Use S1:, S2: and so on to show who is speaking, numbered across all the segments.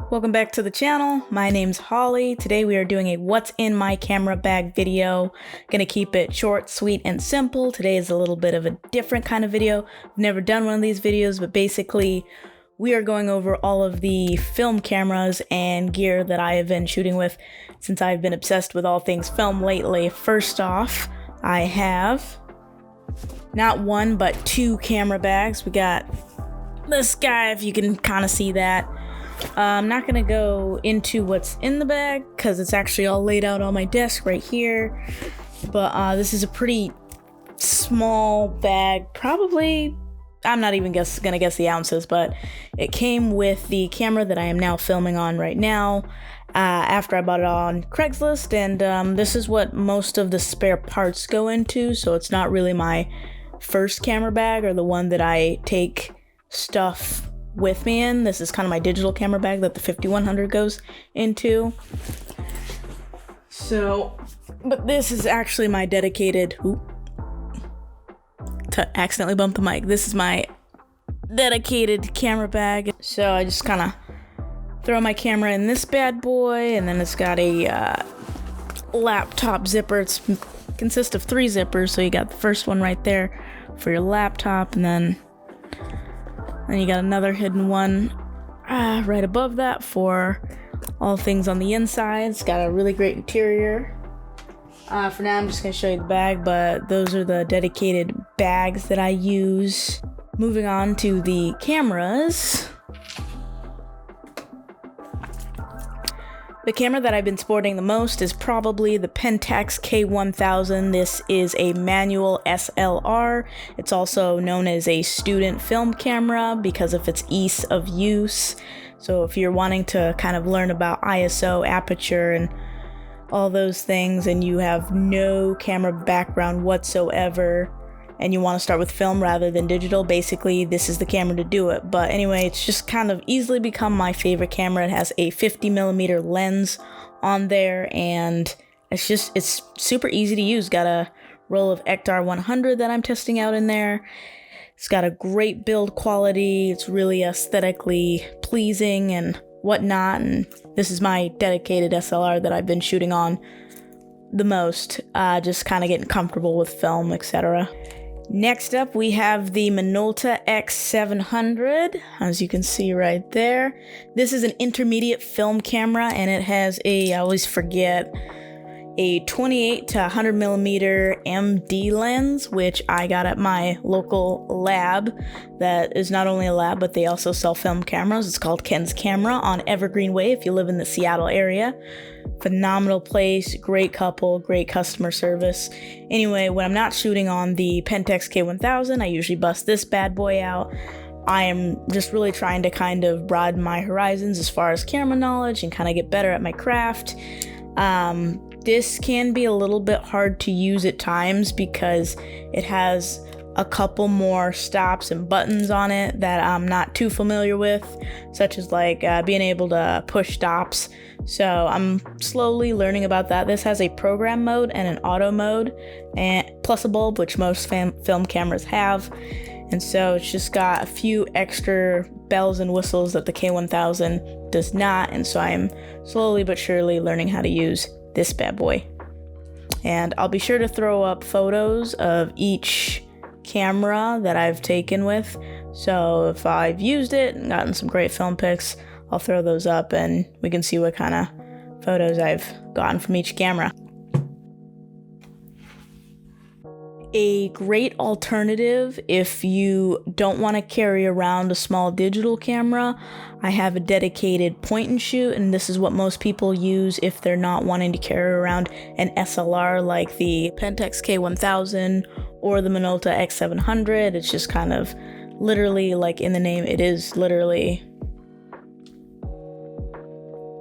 S1: Welcome back to the channel. My name's Holly. Today we are doing a what's in my camera bag video. Gonna keep it short, sweet, and simple. Today is a little bit of a different kind of video. I've never done one of these videos, but basically we are going over all of the film cameras and gear that I have been shooting with since I've been obsessed with all things film lately. First off, I have not one, but two camera bags. We got this guy, if you can kind of see that. I'm not gonna go into what's in the bag because it's actually all laid out on my desk right here. But this is a pretty small bag. Probably, I'm not even gonna guess the ounces, but it came with the camera that I am now filming on right now. After I bought it on Craigslist, and this is what most of the spare parts go into. So it's not really my first camera bag or the one that I take stuff with me in. This is kind of my digital camera bag that the 5100 goes into. So, but this is actually my dedicated, to accidentally bump the mic. This is my dedicated camera bag. So I just kind of throw my camera in this bad boy, and then it's got a laptop zipper. It consists of 3 zippers, so you got the first one right there for your laptop, and then you got another hidden one right above that for all things on the inside. It's got a really great interior. For now, I'm just going to show you the bag, but those are the dedicated bags that I use. Moving on to the cameras. The camera that I've been sporting the most is probably the Pentax K1000. This is a manual SLR. It's also known as a student film camera because of its ease of use. So if you're wanting to kind of learn about ISO, aperture, and all those things, and you have no camera background whatsoever, and you want to start with film rather than digital, basically this is the camera to do it. But anyway, it's just kind of easily become my favorite camera. It has a 50mm lens on there, and it's super easy to use. Got a roll of Ektar 100 that I'm testing out in there. It's got a great build quality. It's really aesthetically pleasing and whatnot, and this is my dedicated SLR that I've been shooting on the most, just kind of getting comfortable with film, etc. Next up, we have the Minolta X700, as you can see right there. This is an intermediate film camera, and it has I always forget, a 28 to 100mm MD lens, which I got at my local lab that is not only a lab, but they also sell film cameras. It's called Ken's Camera on Evergreen Way if you live in the Seattle area. Phenomenal place, great couple, great customer service. Anyway, when I'm not shooting on the Pentax K1000, I usually bust this bad boy out. I am just really trying to kind of broaden my horizons as far as camera knowledge and kind of get better at my craft. This can be a little bit hard to use at times because it has a couple more stops and buttons on it that I'm not too familiar with, such as like being able to push stops. So I'm slowly learning about that. This has a program mode and an auto mode, and plus a bulb, which most film cameras have. And so it's just got a few extra bells and whistles that the K1000 does not. And so I'm slowly but surely learning how to use this bad boy. And I'll be sure to throw up photos of each camera that I've taken with. So if I've used it and gotten some great film pics, I'll throw those up and we can see what kind of photos I've gotten from each camera. A great alternative if you don't want to carry around a small digital camera, I have a dedicated point and shoot, and this is what most people use if they're not wanting to carry around an SLR like the Pentax K1000 or the Minolta X700. It's just kind of literally, like in the name, it is literally,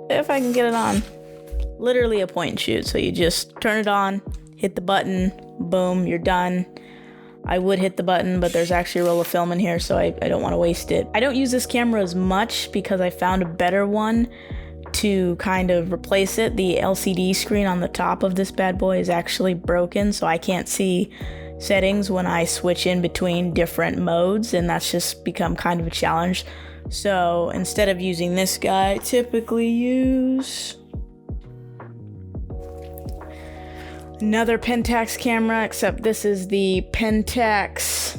S1: if I can get it on, literally a point and shoot. So you just turn it on, hit the button, boom, you're done. I would hit the button, but there's actually a roll of film in here, so I don't want to waste it. I don't use this camera as much because I found a better one to kind of replace it. The LCD screen on the top of this bad boy is actually broken, so I can't see settings when I switch in between different modes, and that's just become kind of a challenge So instead of using this guy, I typically use another Pentax camera, except this is the Pentax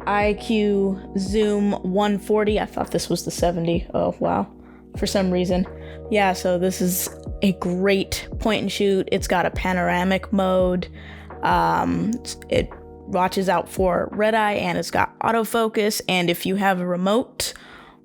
S1: IQ Zoom 140. I thought this was the 70. Oh, wow. For some reason. Yeah, so this is a great point and shoot. It's got a panoramic mode. It watches out for red eye, and it's got autofocus. And if you have a remote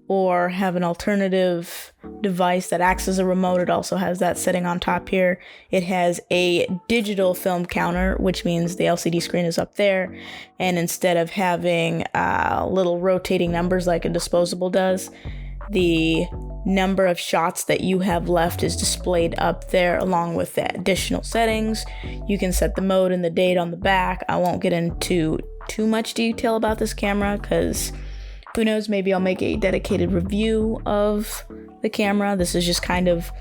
S1: or have an alternative device that acts as a remote, it also has that setting on top here. It has a digital film counter, which means the LCD screen is up there, and instead of having little rotating numbers like a disposable does, the number of shots that you have left is displayed up there along with the additional settings. You can set the mode and the date on the back. I won't get into too much detail about this camera because who knows, maybe I'll make a dedicated review of the camera. This is just kind of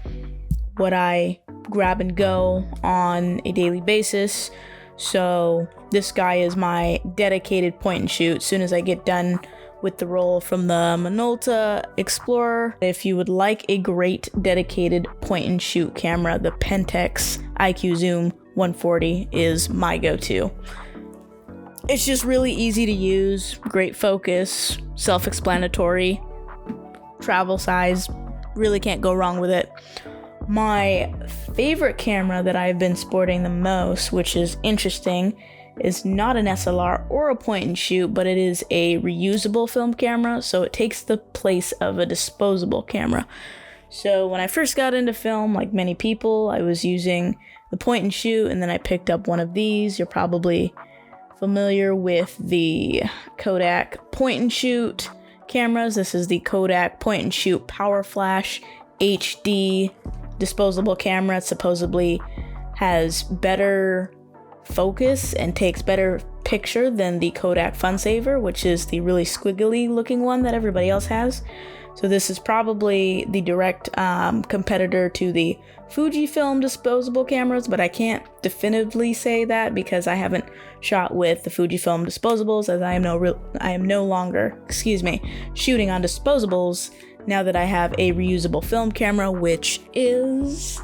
S1: what I grab and go on a daily basis. So this guy is my dedicated point and shoot. As soon as I get done with the roll from the Minolta Explorer, if you would like a great dedicated point and shoot camera, the Pentax IQ Zoom 140 is my go-to. It's just really easy to use, great focus, self-explanatory, travel size, really can't go wrong with it. My favorite camera that I've been sporting the most, which is interesting, is not an SLR or a point and shoot, but it is a reusable film camera, so it takes the place of a disposable camera. So when I first got into film, like many people, I was using the point and shoot, and then I picked up one of these. You're probably familiar with the Kodak point and shoot cameras. This is the Kodak point and shoot Power Flash HD disposable camera. It supposedly has better focus and takes better picture than the Kodak FunSaver, which is the really squiggly looking one that everybody else has. So this is probably the direct competitor to the Fujifilm disposable cameras, but I can't definitively say that because I haven't shot with the Fujifilm disposables, as I am no longer, shooting on disposables now that I have a reusable film camera, which is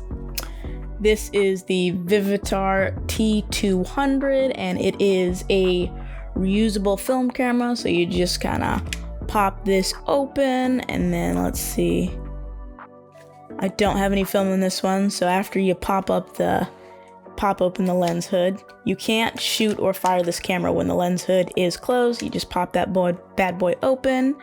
S1: this is the Vivitar T200, and it is a reusable film camera. So you just kind of pop this open, and then let's see. I don't have any film in this one, so after you pop open the lens hood, you can't shoot or fire this camera when the lens hood is closed. You just pop that bad boy open.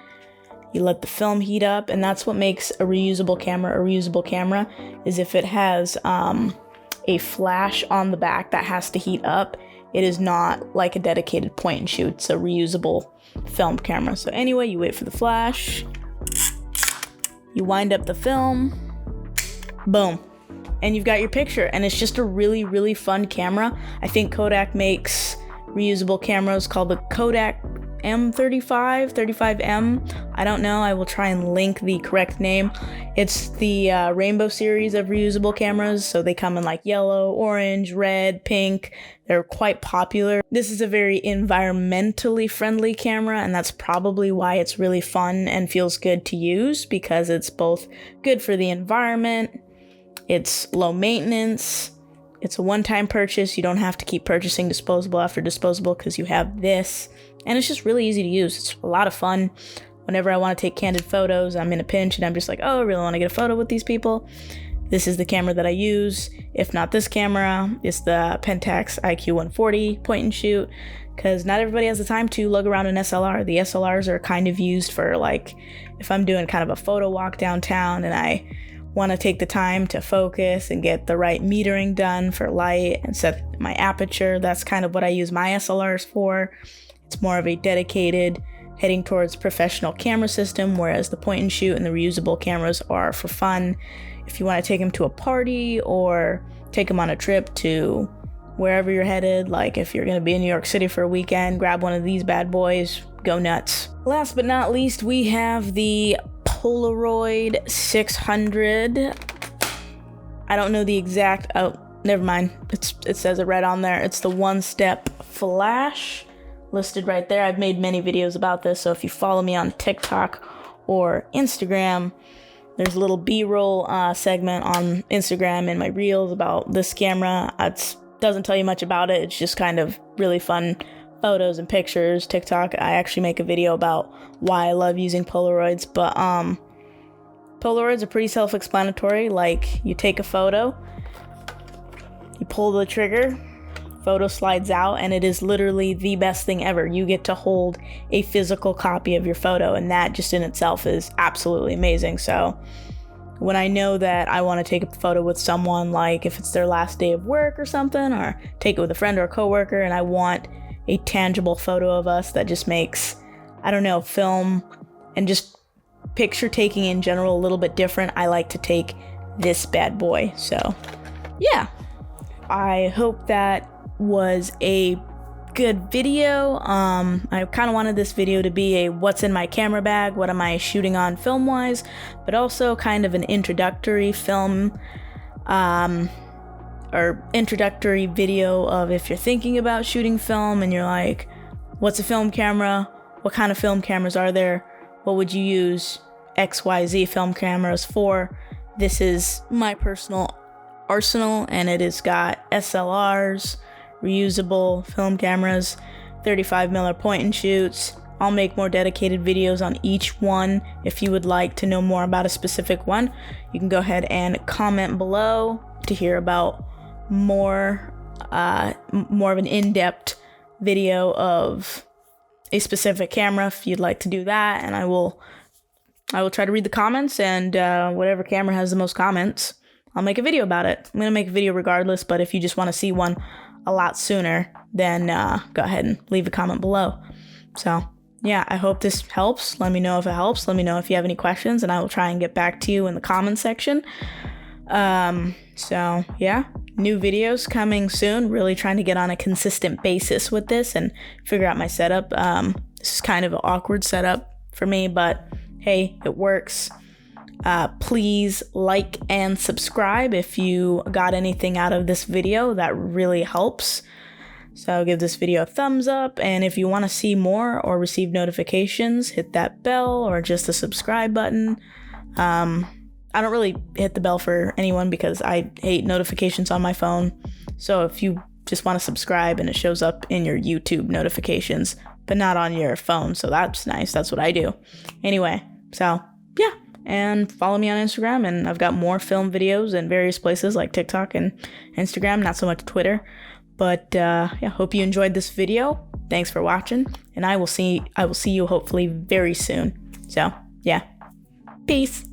S1: You let the film heat up, and that's what makes a reusable camera is if it has a flash on the back that has to heat up. It is not like a dedicated point and shoot. It's a reusable film camera. So anyway, you wait for the flash, you wind up the film, boom, and you've got your picture. And it's just a really, really fun camera. I think Kodak makes reusable cameras called the Kodak M35M. I don't know. I will try and link the correct name. It's the rainbow series of reusable cameras. So they come in like yellow, orange, red, pink. They're quite popular. This is a very environmentally friendly camera, and that's probably why it's really fun and feels good to use, because it's both good for the environment, it's low maintenance, it's a one-time purchase. You don't have to keep purchasing disposable after disposable because you have this. And it's just really easy to use. It's a lot of fun. Whenever I want to take candid photos, I'm in a pinch and I'm just like, oh, I really want to get a photo with these people. This is the camera that I use. If not this camera, it's the Pentax IQ 140 point and shoot, because not everybody has the time to lug around an SLR. The SLRs are kind of used for, like, if I'm doing kind of a photo walk downtown and I want to take the time to focus and get the right metering done for light and set my aperture. That's kind of what I use my SLRs for. It's more of a dedicated, heading towards professional camera system, whereas the point and shoot and the reusable cameras are for fun. If you want to take them to a party or take them on a trip to wherever you're headed, like if you're going to be in New York City for a weekend, grab one of these bad boys, go nuts. Last but not least, we have the Polaroid 600. I don't know the exact, oh, never mind. It says it right on there. It's the one-step flash listed right there. I've made many videos about this, so if you follow me on TikTok or Instagram. There's a little B-roll segment on Instagram in my reels about this camera. It doesn't tell you much about it. It's just kind of really fun photos and pictures. TikTok, I actually make a video about why I love using Polaroids, but Polaroids are pretty self-explanatory. Like, you take a photo, you pull the trigger, photo slides out, and it is literally the best thing ever. You get to hold a physical copy of your photo, and that just in itself is absolutely amazing. So when I know that I want to take a photo with someone, like if it's their last day of work or something, or take it with a friend or a coworker, and I want a tangible photo of us that just makes, I don't know, film and just picture taking in general a little bit different, I like to take this bad boy. So yeah, I hope that was a good video. I kind of wanted this video to be a what's in my camera bag, what am I shooting on film wise, but also kind of an introductory film or introductory video of if you're thinking about shooting film and you're like, what's a film camera? What kind of film cameras are there? What would you use XYZ film cameras for? This is my personal arsenal, and it has got SLRs, reusable film cameras, 35mm point and shoots. I'll make more dedicated videos on each one. If you would like to know more about a specific one, you can go ahead and comment below to hear about more of an in-depth video of a specific camera if you'd like to do that, and I will try to read the comments, and whatever camera has the most comments, I'll make a video about it. I'm gonna make a video regardless, but if you just want to see one a lot sooner, then go ahead and leave a comment below. So yeah, I hope this helps. Let me know if it helps. Let me know if you have any questions, and I will try and get back to you in the comment section. So yeah, new videos coming soon. Really trying to get on a consistent basis with this and figure out my setup. This is kind of an awkward setup for me, but hey, it works. Please like and subscribe if you got anything out of this video. That really helps. So give this video a thumbs up, and if you want to see more or receive notifications, hit that bell or just the subscribe button. I don't really hit the bell for anyone because I hate notifications on my phone. So if you just want to subscribe and it shows up in your YouTube notifications, but not on your phone, so that's nice. That's what I do. Anyway, so yeah, and follow me on Instagram, and I've got more film videos in various places like TikTok and Instagram, not so much Twitter. But yeah, hope you enjoyed this video. Thanks for watching, and I will see you hopefully very soon. So yeah, peace.